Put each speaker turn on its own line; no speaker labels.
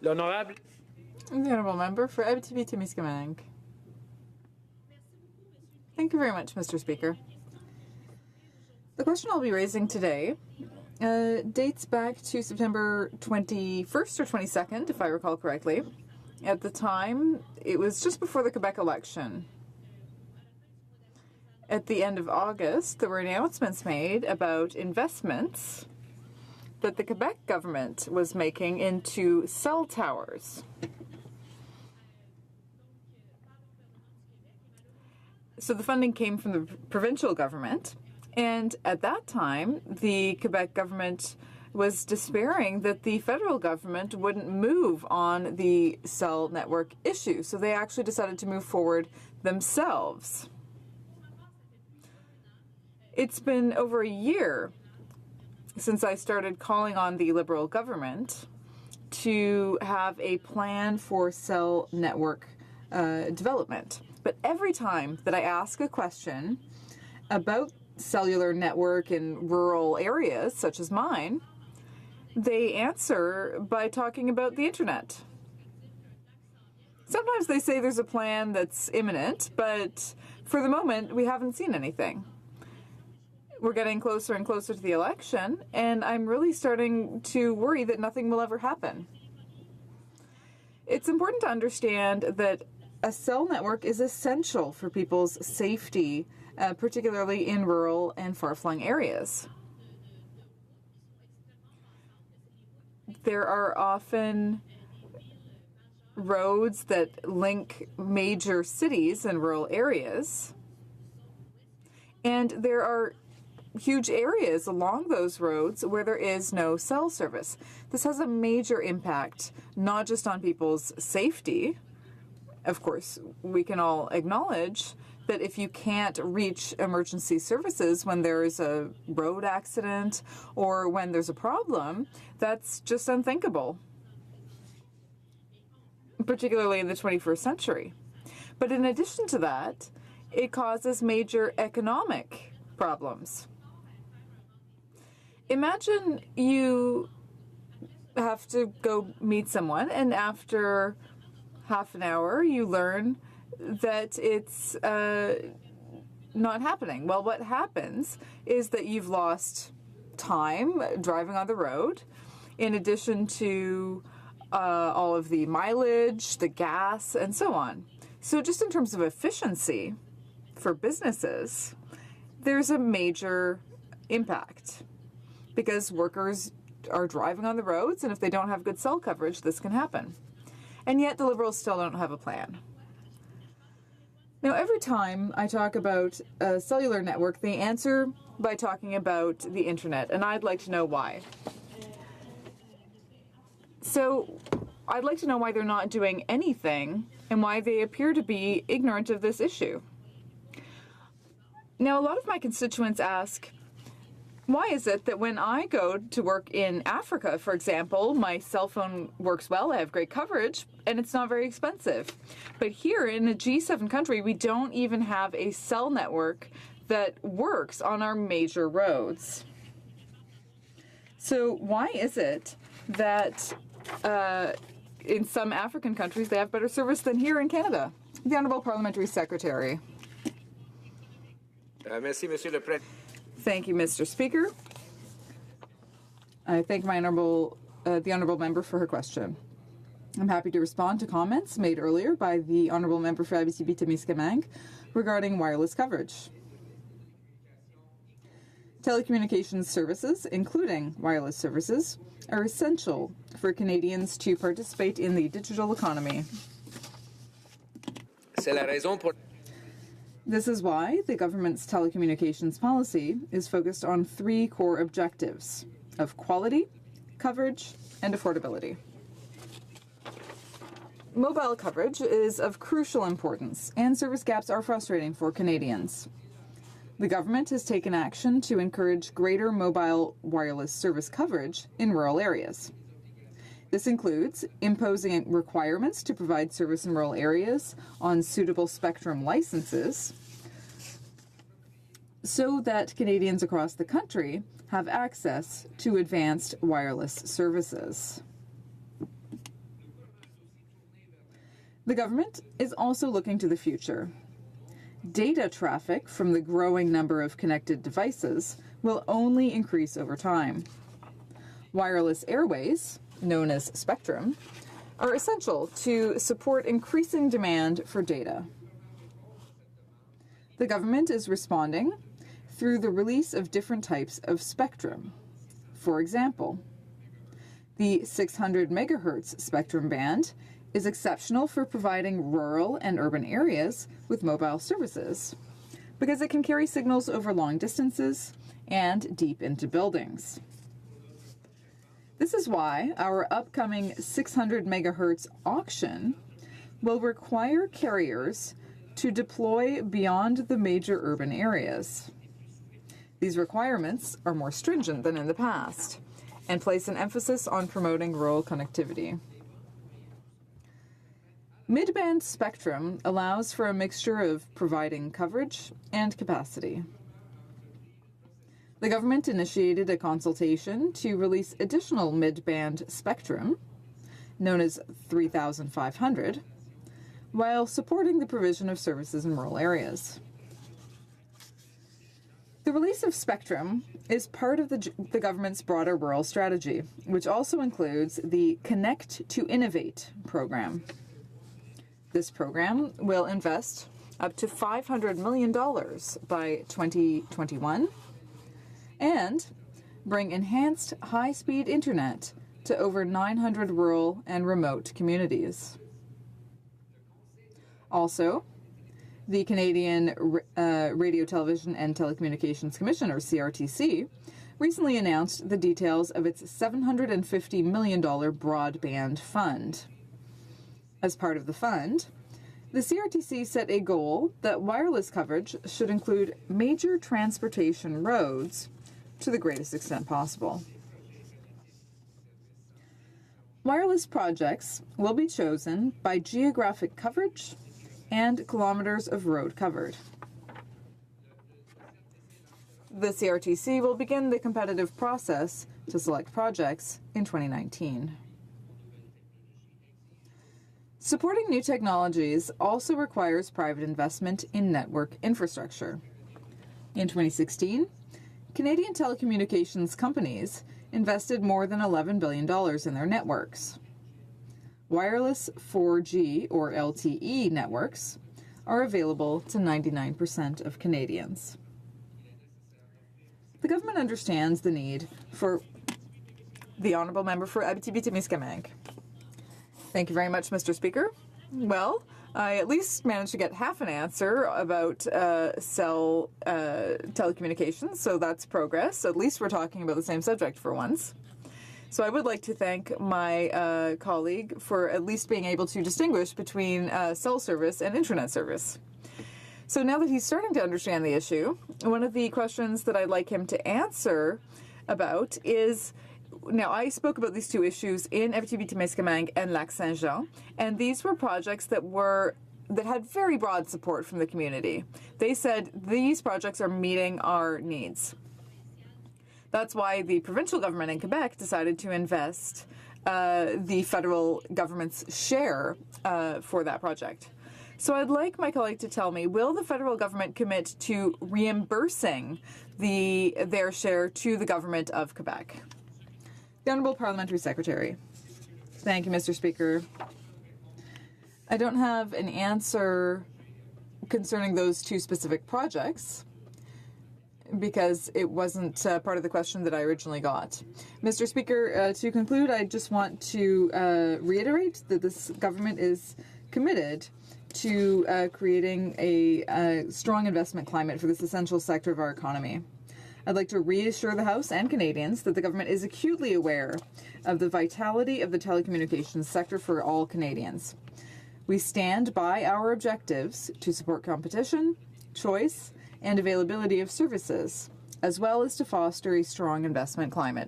L'honorable.
The Honourable Member for Abitibi-Témiscamingue. Thank you very much, Mr. Speaker. The question I'll be raising today dates back to September 21st or 22nd, if I recall correctly. At the time, it was just before the Quebec election. At the end of August, there were announcements made about investments that the Quebec government was making into cell towers. So the funding came from the provincial government, and at that time, the Quebec government was despairing that the federal government wouldn't move on the cell network issue, so they actually decided to move forward themselves. It's been over a year since I started calling on the Liberal government to have a plan for cell network development. But every time that I ask a question about cellular network in rural areas, such as mine, they answer by talking about the internet. Sometimes they say there's a plan that's imminent, but for the moment, we haven't seen anything. We're getting closer and closer to the election, and I'm really starting to worry that nothing will ever happen. It's important to understand that a cell network is essential for people's safety, particularly in rural and far-flung areas. There are often roads that link major cities and rural areas, and there are huge areas along those roads where there is no cell service. This has a major impact, not just on people's safety. Of course, we can all acknowledge that if you can't reach emergency services when there's a road accident or when there's a problem, that's just unthinkable, particularly in the 21st century. But in addition to that, it causes major economic problems. Imagine you have to go meet someone, and after half an hour, you learn that it's not happening. Well, what happens is that you've lost time driving on the road, in addition to all of the mileage, the gas, and so on. So just in terms of efficiency for businesses, there's a major impact because workers are driving on the roads, and if they don't have good cell coverage, this can happen. And yet the Liberals still don't have a plan. Now, every time I talk about a cellular network, they answer by talking about the internet, and I'd like to know why. So I'd like to know why they're not doing anything and why they appear to be ignorant of this issue. Now, a lot of my constituents ask, why is it that when I go to work in Africa, for example, my cell phone works well, I have great coverage, and it's not very expensive. But here in a G7 country, we don't even have a cell network that works on our major roads. So why is it that in some African countries they have better service than here in Canada? The Honourable Parliamentary Secretary.
Merci, Monsieur le Président.
Thank you, Mr. Speaker. I thank the Honourable Member for her question. I'm happy to respond to comments made earlier by the Honourable Member for Abitibi-Témiscamingue regarding wireless coverage. Telecommunications services, including wireless services, are essential for Canadians to participate in the digital economy.
C'est la raison pour...
This is why the government's telecommunications policy is focused on three core objectives of quality, coverage, and affordability. Mobile coverage is of crucial importance, and service gaps are frustrating for Canadians. The government has taken action to encourage greater mobile wireless service coverage in rural areas. This includes imposing requirements to provide service in rural areas on suitable spectrum licenses so that Canadians across the country have access to advanced wireless services. The government is also looking to the future. Data traffic from the growing number of connected devices will only increase over time. Wireless airways, known as spectrum, are essential to support increasing demand for data. The government is responding through the release of different types of spectrum. For example, the 600 megahertz spectrum band is exceptional for providing rural and urban areas with mobile services because it can carry signals over long distances and deep into buildings. This is why our upcoming 600 megahertz auction will require carriers to deploy beyond the major urban areas. These requirements are more stringent than in the past and place an emphasis on promoting rural connectivity. Mid-band spectrum allows for a mixture of providing coverage and capacity. The government initiated a consultation to release additional mid-band spectrum, known as 3,500, while supporting the provision of services in rural areas. The release of spectrum is part of the government's broader rural strategy, which also includes the Connect to Innovate program. This program will invest up to $500 million by 2021 and bring enhanced high-speed internet to over 900 rural and remote communities. Also, the Canadian Radio, Television and Telecommunications Commission, or CRTC, recently announced the details of its $750 million broadband fund. As part of the fund, the CRTC set a goal that wireless coverage should include major transportation roads to the greatest extent possible. Wireless projects will be chosen by geographic coverage and kilometers of road covered. The CRTC will begin the competitive process to select projects in 2019. Supporting new technologies also requires private investment in network infrastructure. In 2016, Canadian telecommunications companies invested more than $11 billion in their networks. Wireless 4G or LTE networks are available to 99% of Canadians. The government understands the need for the Honourable Member for Abitibi-Témiscamingue. Thank you very much, Mr. Speaker. Well, I at least managed to get half an answer about cell telecommunications, so that's progress. At least we're talking about the same subject for once. So I would like to thank my colleague for at least being able to distinguish between cell service and internet service. So now that he's starting to understand the issue, one of the questions that I'd like him to answer about is, now I spoke about these two issues in Abitibi-Témiscamingue and Lac-Saint-Jean, and these were projects that had very broad support from the community. They said these projects are meeting our needs. That's why the provincial government in Quebec decided to invest the federal government's share for that project. So I'd like my colleague to tell me, will the federal government commit to reimbursing their share to the government of Quebec? The Honourable Parliamentary Secretary. Thank you, Mr. Speaker. I don't have an answer concerning those two specific projects, because it wasn't part of the question that I originally got. Mr. Speaker, to conclude, I just want to reiterate that this government is committed to creating a strong investment climate for this essential sector of our economy. I'd like to reassure the House and Canadians that the government is acutely aware of the vitality of the telecommunications sector for all Canadians. We stand by our objectives to support competition, choice, and availability of services, as well as to foster a strong investment climate.